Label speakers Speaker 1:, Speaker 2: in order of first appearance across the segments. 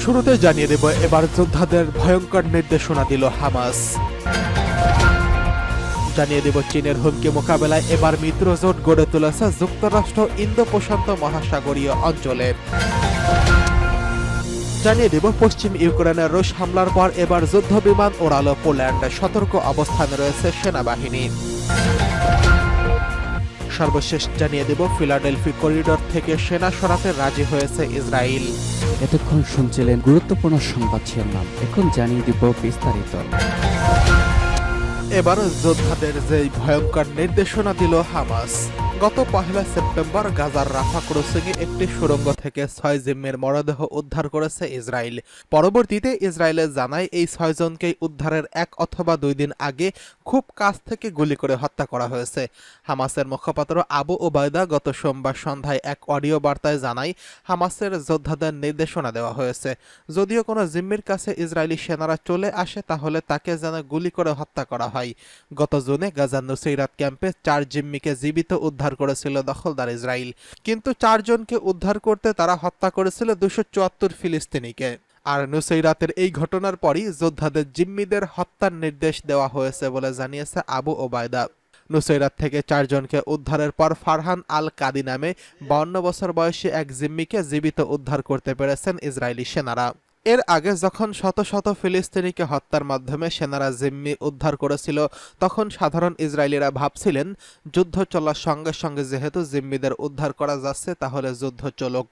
Speaker 1: শুরুতে জানিয়ে দেব এবার যোদ্ধাদের ভয়ঙ্কর নির্দেশনা দিল হামাস। জানিয়ে দেব চীনের হুমকি মোকাবেলায় এবার মিত্রজোট গড়ে তুলেছে যুক্তরাষ্ট্র ইন্দো প্রশান্ত মহাসাগরীয় অঞ্চলে। জানিয়ে দেব পশ্চিম ইউক্রেনের রুশ হামলার পর এবার যুদ্ধ বিমান ওড়ালো পোল্যান্ড, সতর্ক অবস্থানে রয়েছে সেনাবাহিনী। সর্বশেষ জানিয়ে দেব ফিলাডেলফি করিডোর থেকে সেনা সরাতে রাজি হয়েছে ইসরায়েল।
Speaker 2: এতক্ষণ শুনছিলেন গুরুত্বপূর্ণ সংবাদ শিরোনাম, এখন জানিয়ে দিব বিস্তারিত।
Speaker 1: এবার যোদ্ধাদের যে ভয়ঙ্কর নির্দেশনা দিল হামাস। গত 1 সেপ্টেম্বর গাজার রাফা ক্রসিংয়ে একটি সুড়ঙ্গ থেকে 6 জিম্মির মরদেহ উদ্ধার করেছে ইসরায়েল। পরবর্তীতে ইসরায়েলে জানায় এই 6 জনকেই উদ্ধারের 1 অথবা 2 দিন আগে খুব কাছ থেকে গুলি করে হত্যা করা হয়েছে। হামাসের মুখপাত্র আবু ওবায়দা গত সোমবার সন্ধ্যায় এক অডিও বার্তায় জানায় হামাসের যোদ্ধাদের নির্দেশনা দেওয়া হয়েছে, যদিও কোনো জিম্মির কাছে ইসরায়েলি সেনারা চলে আসে তাহলে তাকে যেন গুলি করে হত্যা করা হয়। গত জুনে গাজার নুসৈরাত ক্যাম্পে 4 জিম্মিকে জীবিত উদ্ধার করেছিল দখলদার ইসরায়েল, কিন্তু 4 জনকে উদ্ধার করতে তারা হত্যা করেছিল 274 ফিলিস্তিনিকে। আর নুসৈরাতের এই ঘটনার পরই যোদ্ধাদের জিম্মিদের হত্যার নির্দেশ দেওয়া হয়েছে বলে জানিয়েছে আবু ওবায়দা। নুসৈরাত থেকে 4 জনকে উদ্ধারের পর ফারহান আল কাদি নামে 52 বছর বয়সী এক জিম্মিকে জীবিত উদ্ধার করতে পেরেছেন ইসরায়েলি সেনারা। এর আগে যখন শত শত ফিলিস্তিনিকে হত্যার মাধ্যমে সেনারা জিম্মি উদ্ধার করেছিল, তখন সাধারণ ইসরায়েলিরা ভাবছিলেন যুদ্ধ চলার সঙ্গে সঙ্গে যেহেতু জিম্মিদের উদ্ধার করা যাচ্ছে তাহলে যুদ্ধ চলুক।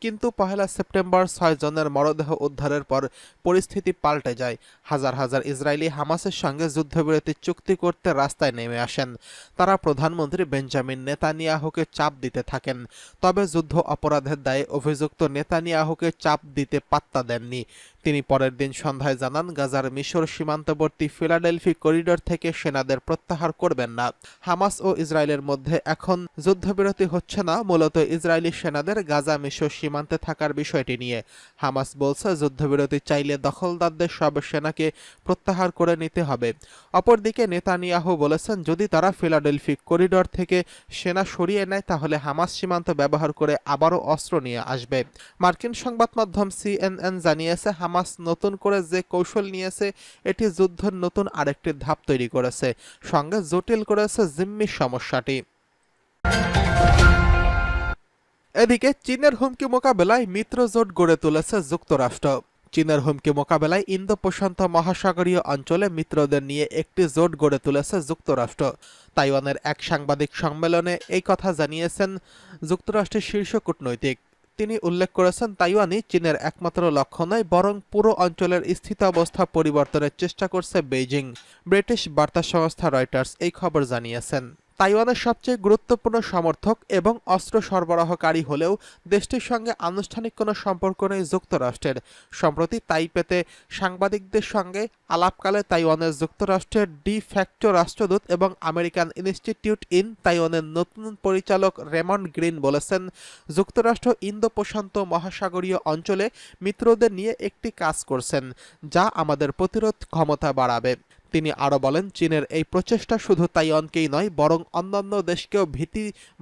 Speaker 1: কিন্তু 1 সেপ্টেম্বর 6 জনের মরদেহ উদ্ধারের পর পরিস্থিতি পাল্টে যায়। হাজার হাজার ইসরায়েলি হামাসের সঙ্গে যুদ্ধবিরতি চুক্তি করতে রাস্তায় নেমে আসেন। তারা প্রধানমন্ত্রী বেঞ্জামিন নেতানিয়াহুকে চাপ দিতে থাকেন। তবে যুদ্ধ অপরাধের দায়ে অভিযুক্ত নেতানিয়াহুকে চাপ দিতে পাত্তা দেননি। তিনি পরের দিন সন্ধ্যায় জানান গাজার মিশর সীমান্তবর্তী ফিলাডেলফি করিডোর থেকে সেনাদের প্রত্যাহার করবেন না। হামাস ও ইসরায়েলের মধ্যে এখন যুদ্ধবিরতি হচ্ছে না, মূলত ইসরায়েলি সেনাদের গাজা মিশর সীমান্তে থাকার বিষয়টি নিয়ে। হামাস বলছে যুদ্ধবিরতি চাইলে দখলদারদের সব সেনাকে প্রত্যাহার করে নিতে হবে। অপরদিকে নেতানিয়াহু বলেছেন যদি তারা ফিলাডেলফি করিডোর থেকে সেনা সরিয়ে নেয় তাহলে হামাস সীমান্ত ব্যবহার করে আবারও অস্ত্র নিয়ে আসবে। মার্কিন সংবাদ মাধ্যম CNN জানিয়েছে হামাস নতুন করে যে কৌশল নিয়েছে এটি যুদ্ধের নতুন আরেকটি ধাপ তৈরি করেছে, সঙ্গে জটিল করেছে জিম্মি সমস্যাটি। এদিকে চীনের হুমকি মোকাবেলায় মিত্রজোট গড়ে তুলেছে যুক্তরাষ্ট্র। চীনের হুমকি মোকাবেলায় ইন্দো প্রশান্ত মহাসাগরীয় অঞ্চলে মিত্রদের নিয়ে একটি জোট গড়ে তুলেছে যুক্তরাষ্ট্র। তাইওয়ানের এক সাংবাদিক সম্মেলনে এই কথা জানিয়েছেন যুক্তরাষ্ট্রের শীর্ষ কূটনৈতিক। তিনি উল্লেখ করেছেন তাইওয়ানই চীনের একমাত্র লক্ষ্য নয়, বরং পুরো অঞ্চলের স্থিতাবস্থা পরিবর্তনের চেষ্টা করছে বেইজিং। ব্রিটিশ বার্তা সংস্থা রয়টার্স এই খবর জানিয়েছেন। তাইওয়ানের সবচেয়ে গুরুত্বপূর্ণ সমর্থক এবং অস্ত্র সরবরাহকারী হলেও দেশটির সঙ্গে আনুষ্ঠানিক কোনো সম্পর্ক নেই যুক্তরাষ্ট্রের। সম্প্রতি তাইপেতে সাংবাদিকদের সঙ্গে আলাপকালে তাইওয়ানের যুক্তরাষ্ট্রের ডি ফ্যাক্টো রাষ্ট্রদূত এবং আমেরিকান ইনস্টিটিউট ইন তাইওয়ানের নতুন পরিচালক রেমন্ড গ্রিন বলেছেন যুক্তরাষ্ট্র ইন্দো প্রশান্ত মহাসাগরীয় অঞ্চলে মিত্রদের নিয়ে একটি কাজ করছেন যা আমাদের প্রতিরোধ ক্ষমতা বাড়াবে। তিনি আরও বলেন চীনের এই প্রচেষ্টা শুধু তাইওয়ানকেই নয় বরং অন্যান্য দেশকেও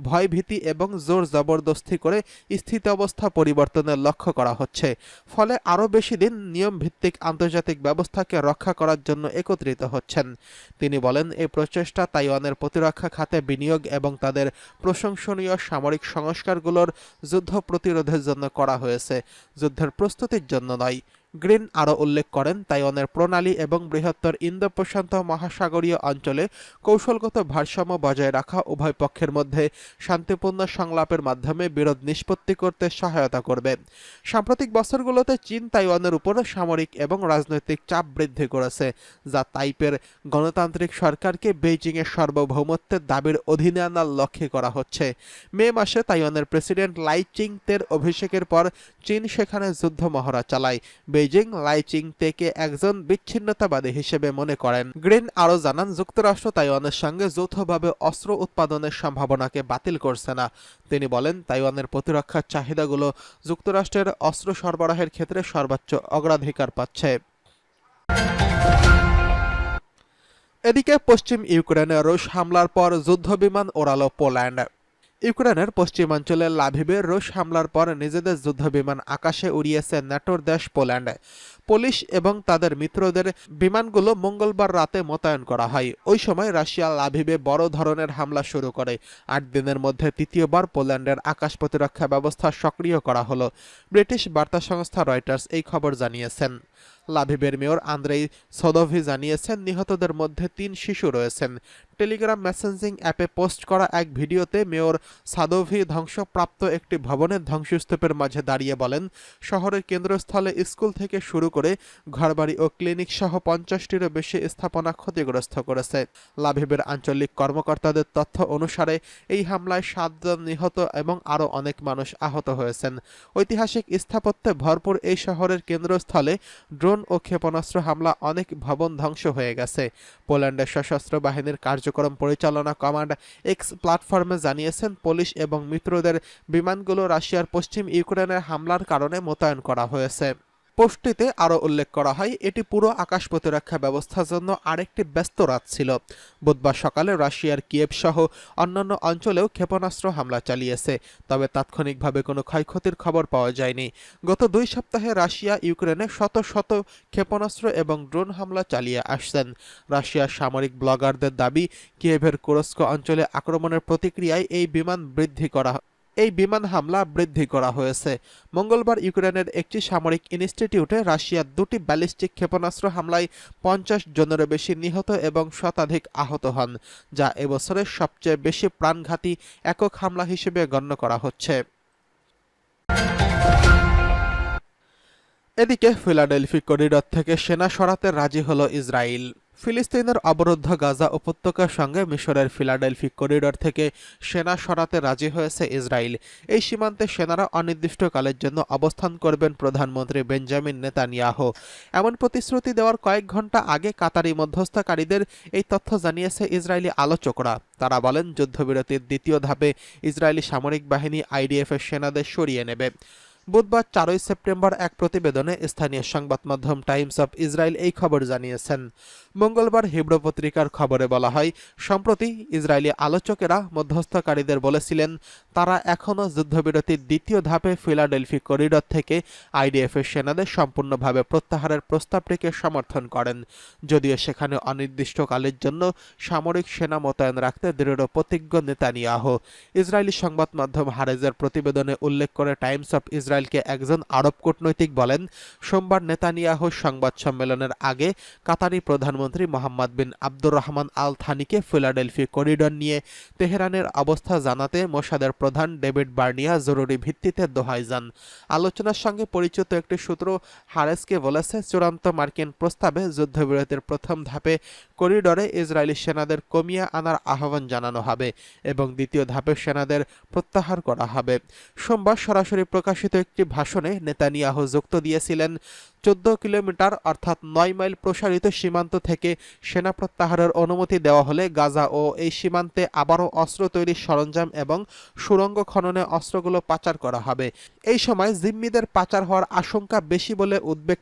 Speaker 1: ভয়ভীতি এবং জোর জবরদস্তি করে স্থিতাবস্থা পরিবর্তনের লক্ষ্য করা হচ্ছে। ফলে আরও বেশি দিন নিয়মভিত্তিক আন্তর্জাতিক ব্যবস্থাকে রক্ষা করার জন্য একত্রিত হচ্ছেন। তিনি বলেন এই প্রচেষ্টা তাইওয়ানের প্রতিরক্ষা খাতে বিনিয়োগ এবং তাদের প্রশংসনীয় সামরিক সংস্কারগুলোর যুদ্ধ প্রতিরোধের জন্য করা হয়েছে, যুদ্ধের প্রস্তুতির জন্য নয়। গ্রিন আরও উল্লেখ করেন তাইওয়ানের প্রণালী এবং বৃহত্তর ইন্দো প্রশান্ত মহাসাগরীয় অঞ্চলে কৌশলগত ভারসাম্য বজায় রাখা উভয় পক্ষের মধ্যে শান্তিপূর্ণ সংলাপের মাধ্যমে বিরোধ নিষ্পত্তি করতে সহায়তা করবে। সাম্প্রতিক বছরগুলোতে চীন তাইওয়ানের উপর সামরিক এবং রাজনৈতিক চাপ বৃদ্ধি করেছে, যা তাইপের গণতান্ত্রিক সরকারকে বেইজিংয়ের সার্বভৌমত্বের দাবির অধীনে আনার লক্ষ্যে করা হচ্ছে। মে মাসে তাইওয়ানের প্রেসিডেন্ট লাই চিং-তের অভিষেকের পর চীন সেখানে যুদ্ধ মহড়া চালায়। বেইজিং লাই চিং-তেকে একজন বিচ্ছিন্নতাবাদী হিসেবে মনে করেন। গ্রিন আরও জানান যুক্তরাষ্ট্র তাইওয়ানের সঙ্গে যৌথভাবে অস্ত্র উৎপাদনের সম্ভাবনাকে বাতিল করছে না। তিনি বলেন তাইওয়ানের প্রতিরক্ষার চাহিদাগুলো যুক্তরাষ্ট্রের অস্ত্র সরবরাহের ক্ষেত্রে সর্বোচ্চ অগ্রাধিকার পাচ্ছে। এদিকে পশ্চিম ইউক্রেনে রুশ হামলার পর যুদ্ধবিমান ওড়ালো পোল্যান্ড। ইউক্রেনের পশ্চিমাঞ্চলের লাভিবে রুশ হামলার পর নিজেদের যুদ্ধবিমান আকাশে উড়িয়েছে ন্যাটোর দেশ পোল্যান্ড। পুলিশ এবং তাদের মিত্রদের বিমানগুলো মঙ্গলবার রাতে মোতায়েন করা হয়। ওই সময় রাশিয়া লাভিবে বড় ধরনের হামলা শুরু করে। ৮ দিনের মধ্যে তৃতীয়বার পোল্যান্ডের আকাশ প্রতিরক্ষা ব্যবস্থা সক্রিয় করা হলো। ব্রিটিশ বার্তা সংস্থা রয়টার্স এই খবর জানিয়েছেন। লাভিবের মেয়র আন্দ্রেই সদোভি জানিয়েছেন, নিহতদের মধ্যে ৩ শিশু রয়েছেন। টেলিগ্রাম মেসেঞ্জিং অ্যাপে পোস্ট করা এক ভিডিওতে মেয়র সাদোভি ধ্বংসপ্রাপ্ত একটি ভবনের ধ্বংসস্তূপের মাঝে দাঁড়িয়ে বলেন, শহরের কেন্দ্রস্থলে স্কুল থেকে শুরু করে ঘরবাড়ি ও ক্লিনিক সহ ৫০টিরও বেশি স্থাপনা ক্ষতিগ্রস্ত করেছে। লাভিবের আঞ্চলিক কর্মকর্তাদের তথ্য অনুসারে এই হামলায় ৭ জন নিহত এবং আরও অনেক মানুষ আহত হয়েছেন। ঐতিহাসিক স্থাপত্যে ভরপুর এই শহরের কেন্দ্রস্থলে ড্রোন ও ক্ষেপণাস্ত্র হামলা অনেক ভবন ধ্বংস হয়ে গেছে। পোল্যান্ডের সশস্ত্র বাহিনীর কার্যক্রম পরিচালনা কমান্ড এক্স প্ল্যাটফর্মে জানিয়েছেন, পুলিশ এবং মিত্রদের বিমানগুলো রাশিয়ার পশ্চিম ইউক্রেনের হামলার কারণে মোতায়েন করা হয়েছে। পোস্টটিতে আরও উল্লেখ করা হয়, এটি পুরো আকাশ প্রতিরক্ষা ব্যবস্থার জন্য আরেকটি ব্যস্ত রাত ছিল। বুধবার সকালে রাশিয়ার কিয়েভ সহ অন্যান্য অঞ্চলেও ক্ষেপণাস্ত্র হামলা চালিয়েছে, তবে তাৎক্ষণিকভাবে কোনো ক্ষয়ক্ষতির খবর পাওয়া যায়নি। গত ২ সপ্তাহে রাশিয়া ইউক্রেনে শত শত ক্ষেপণাস্ত্র এবং ড্রোন হামলা চালিয়ে আসছেন। রাশিয়ার সামরিক ব্লগারদের দাবি, কিয়েভের কুরস্ক অঞ্চলে আক্রমণের প্রতিক্রিয়ায় এই বিমান হামলা বৃদ্ধি করা হয়েছে। মঙ্গলবার ইউক্রেনের একটি সামরিক ইনস্টিটিউটে রাশিয়ার ২টি ব্যালিস্টিক ক্ষেপণাস্ত্র হামলায় ৫০ জনেরও বেশি নিহত এবং শতাধিক আহত হন, যা এবছরের সবচেয়ে বেশি প্রাণঘাতী একক হামলা হিসেবে গণ্য করা হচ্ছে। এদিকে ফিলাডেলফি করিডর থেকে সেনা সরাতে রাজি হল ইসরায়েল। ফিলিস্তিনের অবরুদ্ধ গাজা উপত্যকার সঙ্গে মিশরের ফিলাডেলফি করিডর থেকে সেনা সরাতে রাজি হয়েছে ইসরায়েল। এই সীমান্তে সেনারা অনির্দিষ্টকালের জন্য অবস্থান করবেন প্রধানমন্ত্রী বেঞ্জামিন নেতানিয়াহু। এমন প্রতিশ্রুতি দেওয়ার কয়েক ঘন্টা আগে কাতারি মধ্যস্থকারীদের এই তথ্য জানিয়েছে ইসরায়েলি আলোচকরা। তারা বলেন, যুদ্ধবিরতির দ্বিতীয় ধাপে ইসরায়েলি সামরিক বাহিনী আইডিএফের সেনাদের সরিয়ে নেবে। বুধবার ৪ সেপ্টেম্বর এক প্রতিবেদনে স্থানীয় সংবাদ মাধ্যম টাইমস অফ ইসরায়েল এই খবর জানিয়েছেন। মঙ্গলবার হিব্রু পত্রিকার খবরে বলা হয়, সম্প্রতি ইসরায়েলি আলোচকেরা মধ্যস্থকারীদের বলেছিলেন, তারা এখনও যুদ্ধবিরতির দ্বিতীয় ধাপে ফিলাডেলফি করিডর থেকে আইডিএফের সেনাদের সম্পূর্ণভাবে প্রত্যাহারের প্রস্তাবটিকে সমর্থন করেন, যদিও সেখানে অনির্দিষ্টকালের জন্য সামরিক সেনা মোতায়েন রাখতে দৃঢ় প্রতিজ্ঞ নেতানিয়াহু। ইসরায়েলি সংবাদ মাধ্যম হারেজের প্রতিবেদনে উল্লেখ করে টাইমস অফ ইসরায়েলকে একজন আরব কূটনৈতিক বলেন, সোমবার নেতানিয়াহুর সংবাদ সম্মেলনের আগে কাতারি প্রধানমন্ত্রী মোহাম্মদ বিন আব্দুর রহমান আল থানিকে ফিলাডেলফি করিডর নিয়ে তেহরানের অবস্থা জানাতে মোসাদের প্রধান ডেভিড বার্নিয়া জরুরি ভিত্তিতে দোহায় যান। আলোচনার সঙ্গে পরিচিত একটি সূত্র হারেজকে বলেছে, চূড়ান্ত মার্কিন প্রস্তাবে যুদ্ধবিরতির প্রথম ধাপে করিডরে ইসরায়েলি সেনাদের কমিয়ে আনার আহ্বান জানানো হবে এবং দ্বিতীয় ধাপে সেনাদের প্রত্যাহার করা হবে। সোমবার সরাসরি প্রকাশিত একটি ভাষণে নেতানিয়াহু যুক্ত দিয়েছিলেন, ১৪ কিলোমিটার অর্থাৎ ৯ মাইল প্রসারিত সীমান্ত থেকে সেনা প্রত্যাহারের অনুমতি দেওয়া হলে গাজা ও এই সীমান্তে আবারও অস্ত্র তৈরির সরঞ্জাম এবং সুড়ঙ্গ খননে অস্ত্রগুলো পাচার করা হবে। এই সময় জিম্মিদের পাচার হওয়ার আশঙ্কা বেশি বলে উদ্বেগ